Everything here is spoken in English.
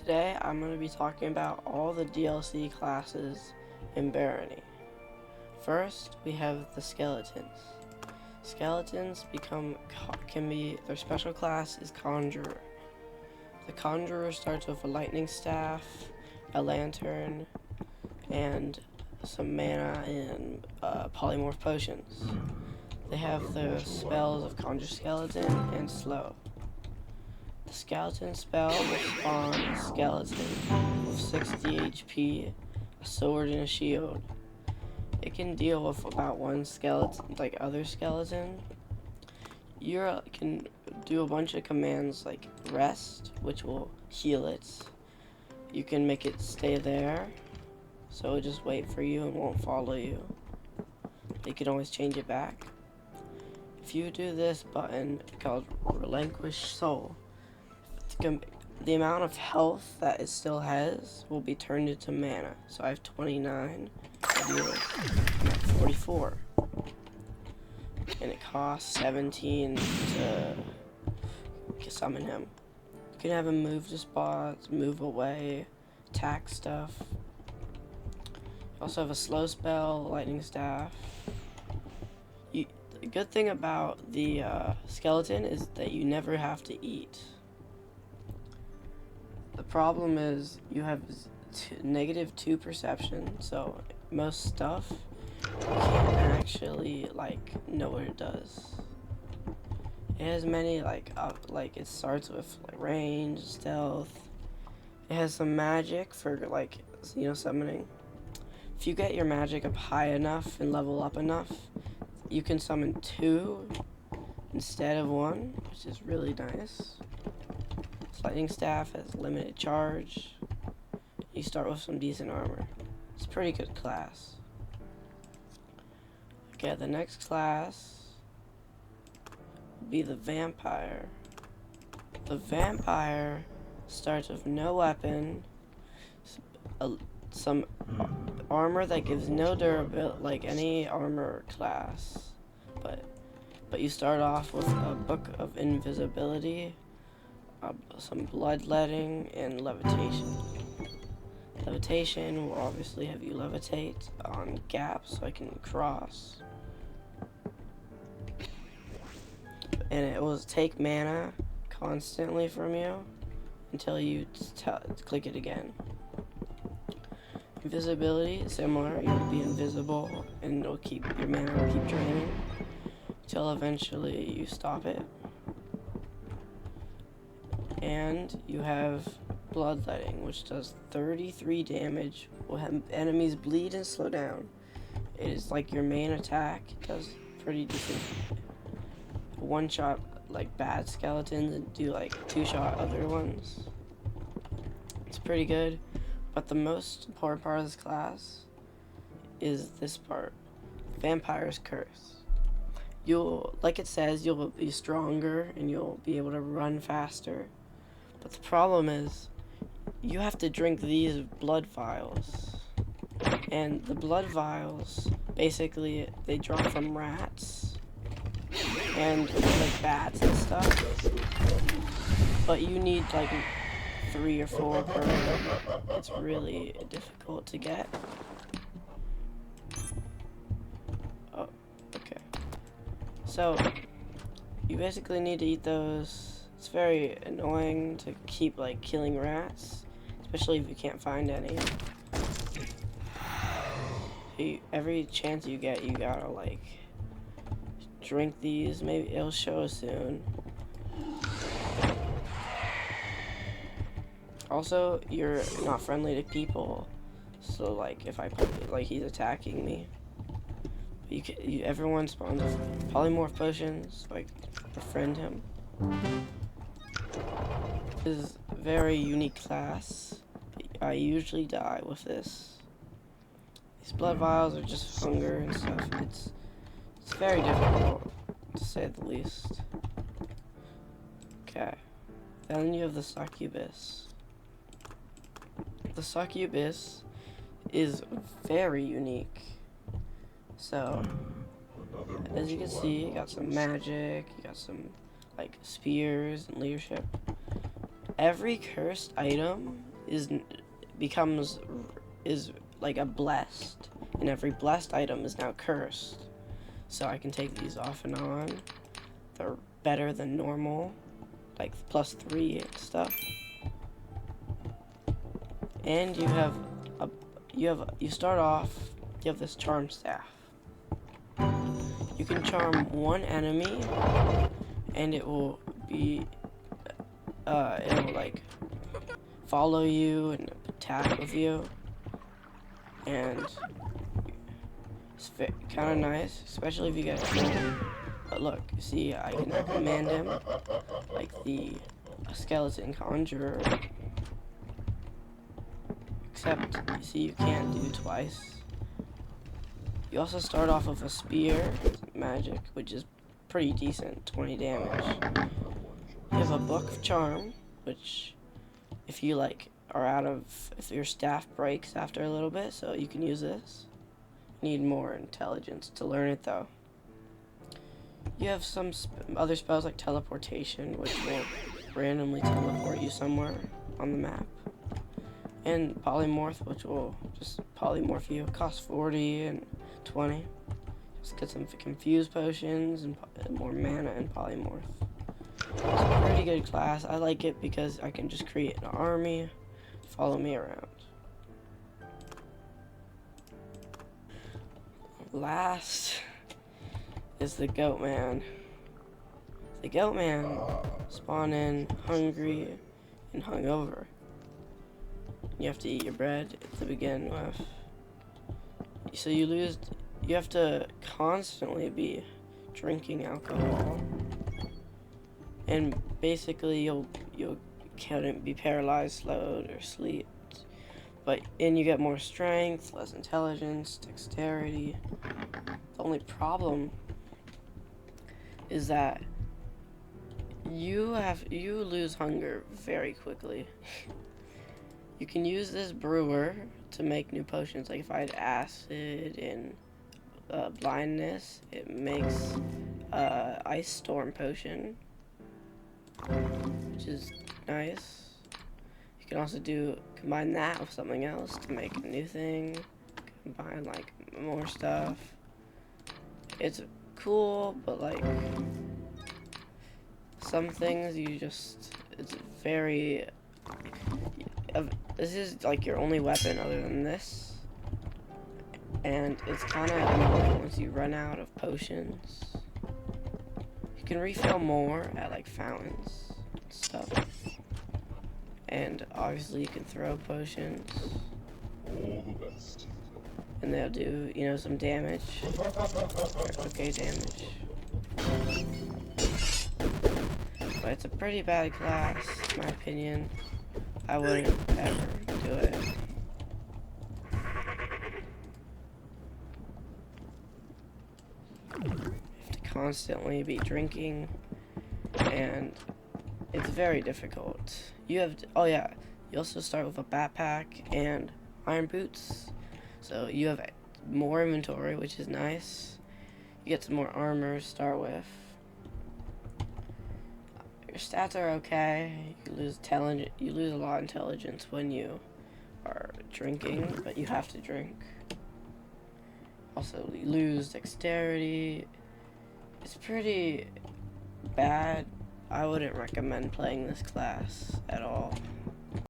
Today I'm going to be talking about all the DLC classes in Barony. First, we have the skeletons. Skeletons their special class is Conjurer. The Conjurer starts with a lightning staff, a lantern, and some mana and polymorph potions. They have the spells of Conjure Skeleton and Slow. The skeleton spell will spawn a skeleton with 60 HP, a sword, and a shield. It can deal with about one skeleton, like other skeleton. You can do a bunch of commands like rest, which will heal it. You can make it stay there, so it'll just wait for you and won't follow you. You can always change it back. If you do this button called Relinquish Soul, the amount of health that it still has will be turned into mana. So I have 29, I'm at 44. And it costs 17 to summon him. You can have him move to spots, move away, attack stuff. You also have a slow spell, lightning staff. The good thing about the skeleton is that you never have to eat. The problem is you have -2 perception, so most stuff you can't actually know what it does. It has many it starts with range, stealth. It has some magic for summoning. If you get your magic up high enough and level up enough, you can summon 2 instead of 1, which is really nice. Lightning staff has limited charge. You start with some decent armor. It's a pretty good class. Okay, the next class will be the vampire. The vampire starts with no weapon, some armor that gives no durability like any armor class, but you start off with a book of invisibility, some bloodletting, and levitation. Levitation will obviously have you levitate on gaps so I can cross. And it will take mana constantly from you until you click it again. Invisibility is similar. You'll be invisible and your mana will keep draining until eventually you stop it. And you have bloodletting, which does 33 damage, will have enemies bleed and slow down. It is like your main attack. It does pretty decent. One shot bad skeletons and do 2-shot other ones. It's pretty good, but the most important part of this class is this part, Vampire's Curse. Like it says, you'll be stronger and you'll be able to run faster. But the problem is, you have to drink these blood vials. And the blood vials, basically, they drop from rats and bats and stuff. But you need 3 or 4 per. It's really difficult to get. Oh, okay. So, you basically need to eat those. It's very annoying to keep killing rats, especially if you can't find any. Every chance you get, you gotta drink these. Maybe it'll show soon. Also, you're not friendly to people, so if I put he's attacking me. Everyone spawns with polymorph potions, befriend him. This is a very unique class. I usually die with this. These blood vials are just hunger and stuff. It's very difficult, to say the least. Okay. Then you have the succubus. The succubus is very unique. So, as you can see, you got some magic, you got some spears and leadership. Every cursed item is becomes is like a blessed, and every blessed item is now cursed. So I can take these off and on. They're better than normal, like +3 and stuff. And you start off, you have this charm staff. You can charm one enemy, and it will like follow you and attack with you, and it's kind of nice, especially if you get a But look, see, I can command him like the skeleton conjurer, except you see you can't do twice. You also start off with a spear magic, which is pretty decent, 20 damage. You have a book of charm, which if you like if your staff breaks after a little bit, so you can use this. You need more intelligence to learn it though. You have some other spells like teleportation, which will randomly teleport you somewhere on the map. And polymorph, which will just polymorph you. It costs 40 and 20. Just get some confused potions and more mana and polymorph. It's a pretty good class. I like it because I can just create an army, follow me around. Last is the goat man. The goat man spawn in hungry and hungover. You have to eat your bread to begin with. So you have to constantly be drinking alcohol. And basically you'll couldn't be paralyzed, slowed, or sleep. And you get more strength, less intelligence, dexterity. The only problem is that you lose hunger very quickly. You can use this brewer to make new potions. Like if I had acid and blindness, it makes ice storm potion, which is nice. You can also combine that with something else to make a new thing. Combine like more stuff. It's cool, but like some things it's very. This is like your only weapon other than this, and it's kind of annoying once you run out of potions. You can refill more at like fountains and stuff, and obviously you can throw potions, and they'll do some damage. Okay, damage. But it's a pretty bad class, in my opinion. I wouldn't ever do it. You have to constantly be drinking, and it's very difficult. You also start with a backpack and iron boots, so you have more inventory, which is nice. You get some more armor to start with. Your stats are okay. You lose a lot of intelligence when you are drinking, but you have to drink. Also, you lose dexterity. It's pretty bad. I wouldn't recommend playing this class at all.